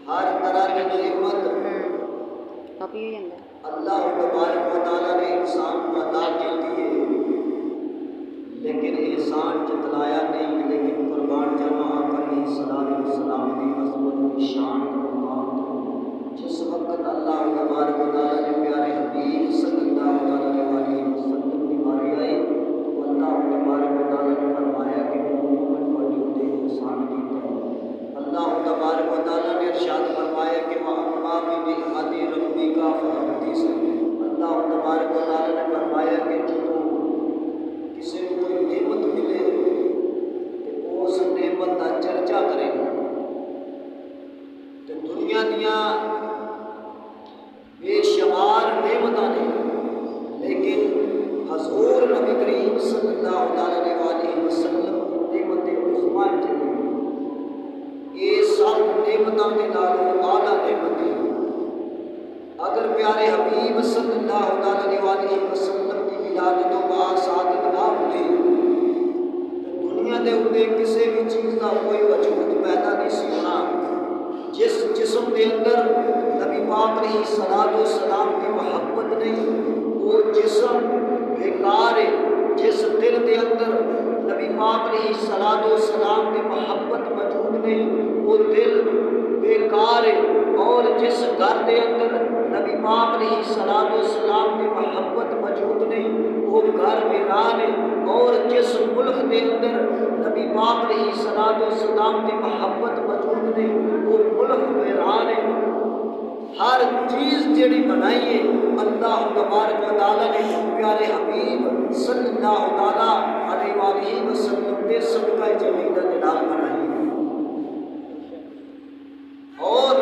ہر طرح کی نعمت اللہ تبارک و تعالیٰ نے انسان کو عطا کی ہے، لیکن احسان جتلایا نہیں، لیکن قربان جاواں آقا علیہ السلام کی عظمت کی شان کا مقام جس وقت اللہ تبارک و تعالیٰ نے پیارے حبیب صلی اللہ علیہ وسلم کی باری آئی تو اللہ تبارک و تعالیٰ نے فرمایا کہ محمد کو جو احسان کیتا ہے۔ اللہ تبارک و تعالیٰ نے ارشاد فرمایا کہ وَأَمَّا بِنِعْمَتِ رَبِّكَ فَحَدِّثْ۔ اللہ تبارک و تعالیٰ نے فرمایا کہ جو کسی کو کوئی نعمت ملے تو اس نعمت کا چرچا کرے گا۔ تو دنیا دیا بے شمار نعمتاں نے، لیکن حضور نبی کریم صلی اللہ علیہ وسلم کی نعمت عظمیٰ چلی، یہ سب نعمتوں کے نالوں اعلیٰ نعمت ہے۔ اگر پیارے حبیب صلی اللہ علیہ وسلم کی ولادت و بعثت نہ ہوتی تو دنیا دے اوپر کسی بھی چیز کا کوئی وجود پیدا نہیں سی ہونا۔ جس جسم کے اندر نبی پاک علیہ السلام کی محبت نہیں وہ جسم بیکار ہے۔ جس دل کے اندر نبی پاک علیہ السلام کی محبت موجود نہیں وہ دل بیکار ہے، اور جس گھر کے اندر نبی پاک علیہ السلام کی محبت موجود نہیں وہ گھر ویران ہے، اور جس ملک کے اندر نبی پاک علیہ السلام کی محبت موجود نہیں وہ ملک ویران ہے۔ ہر چیز جڑی بنائی ہے اللہ تبارک و تعالیٰ نے پیارے حبیب صلی اللہ علیہ وسلم کے صدقہ جمیلہ کے نام بنائی ہے۔ اور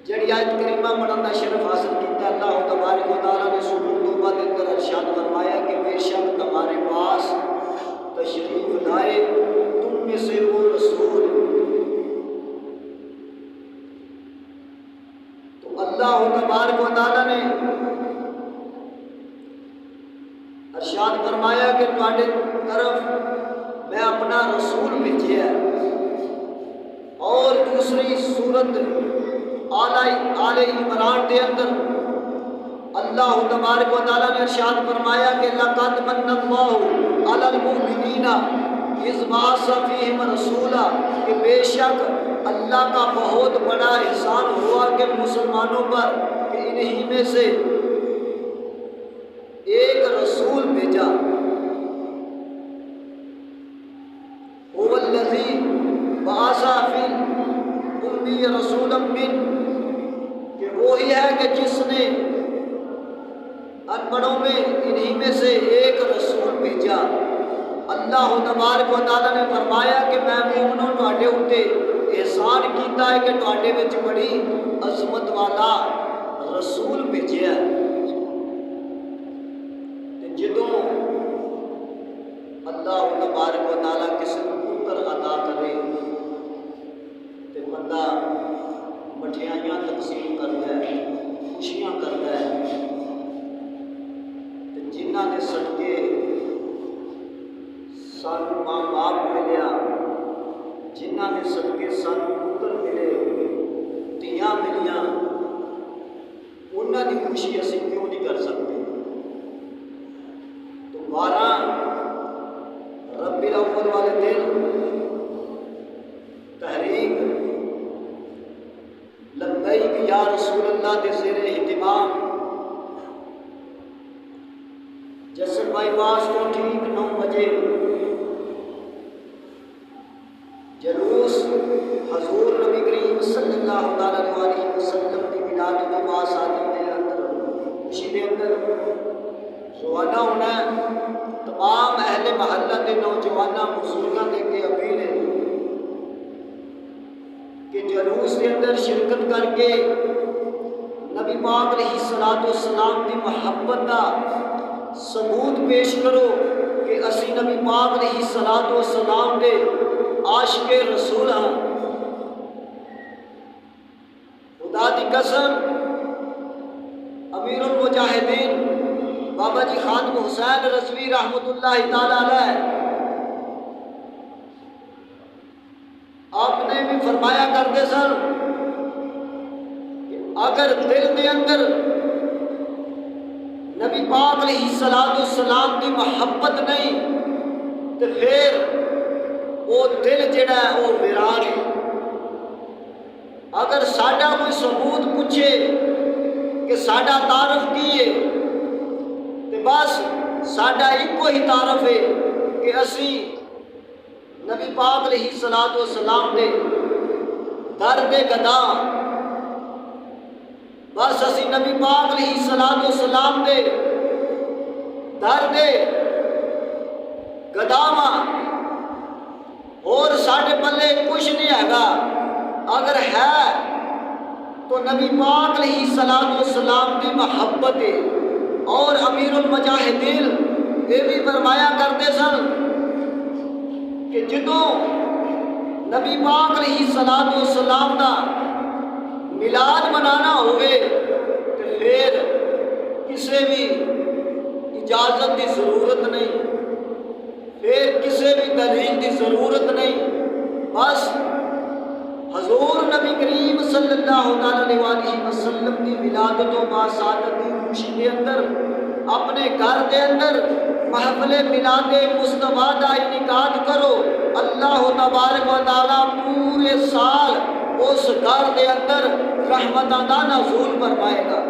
جڑی آیت کریمہ پڑھن کا شرف حاصل کیا اللہ تبارک و تعالیٰ نے سورۃ توبہ کے اندر ارشاد فرمایا کہ بے شک تمہارے پاس تشریف لائے تم میں سے وہ رسول، تو اللہ تبارک و تعالیٰ نے ارشاد فرمایا کہ تمہارے طرف میں اپنا رسول بھیجا ہے۔ اور دوسری سورت آل عمران کے اندر اللہ تبارک و تعالیٰ نے ارشاد فرمایا کہ لَقَدْ مَنَّ اللَّهُ عَلَى الْمُؤْمِنِينَ إِذْ بَعَثَ فِيهِمْ رَسُولًا، کہ بے شک اللہ کا بہت بڑا احسان ہوا کہ مسلمانوں پر کہ انہی میں سے ایک رسول بھیجا، هُوَ الَّذِي بَعَثَ فِي الْأُمِّيِّ رَسُولًا مِّنْهُمْ، کہ وہی ہے کہ جس نے ان پڑھوں میں انہی میں سے ایک رسول بھیجا۔ اللہ تبارک و تعالیٰ نے فرمایا کہ میں مومنوں تواڈے اُتے احسان کیتا ہے کہ تواڈے وچ بڑی عظمت والا رسول بھیجیا ہے۔ جدوں اللہ تبارک و تعالیٰ کسی کو پتر عطا کرے تو بندہ مٹھائیاں تقسیم کرتا ہے، خوشیاں کرتا ہے، جنہ نے صدقے سانو ماں باپ ملیا، جنہ نے صدقے سانو پتر ملے، دھیاں ملیاں، انہاں دی خوشی اسی کیوں نہیں کر سکتے؟ تو 12 ربیع الاول والے دن تحریک لبیک یا رسول اللہ کے زیر اہتمام جسر بائی پاس کو ٹھیک 9 بجے جلوس حضور نبی کریم صلی اللہ علیہ وسلم کی ولادت و بعثت کے اندر خوشی کے اندر روانہ ہونا ہے۔ تمام اہل محلہ کے نوجوانوں بزرگاں دے کے اپیل ہے کہ جلوس کے اندر شرکت کر کے نبی پاک علیہ السلام کی محبت کا ثبوت پیش کرو کہ اسی نبی پاک علیہ السلام کے عاشق رسول ہاں۔ خدا دی قسم امیر المجاہدین بابا جی خاتم حسین رضوی رحمۃ اللہ تعالی علیہ آپ نے بھی فرمایا کرتے سن کہ اگر دل دے اندر نبی پاک علیہ السلام کی محبت نہیں تو پھر وہ دل جڑا ہے وہ ویران ہے۔ اگر ساڈا کوئی ثبوت پوچھے کہ ساڈا تعارف کی ہے تو بس ساڈا ایک ہی تعارف ہے کہ اسی نبی پاک علیہ السلام دے در دے گدا، بس اسی نبی پاک علیہ السلام دے در دے گداواں، اور ساڈے پلے کچھ نہیں ہے۔ اگر ہے تو نبی پاک علیہ السلام کی محبت ہے۔ اور امیر المجاہدین یہ بھی فرمایا کرتے سن کہ جدوں نبی پاک علیہ السلام کا میلاد منانا ہوئے تو پھر کسی بھی اجازت کی ضرورت نہیں، پھر کسی بھی دلیل کی ضرورت نہیں، بس حضور نبی کریم صلی اللہ علیہ وسلم کی ولادت و باسعادت کی خوشی کے اندر اپنے گھر کے اندر محفل میلاد مصطفیٰ کا انعقاد کرو، اللہ تبارک و تعالیٰ پورے سال اس گھر کے اندر رحمتاں دا نزول فرمائے گا۔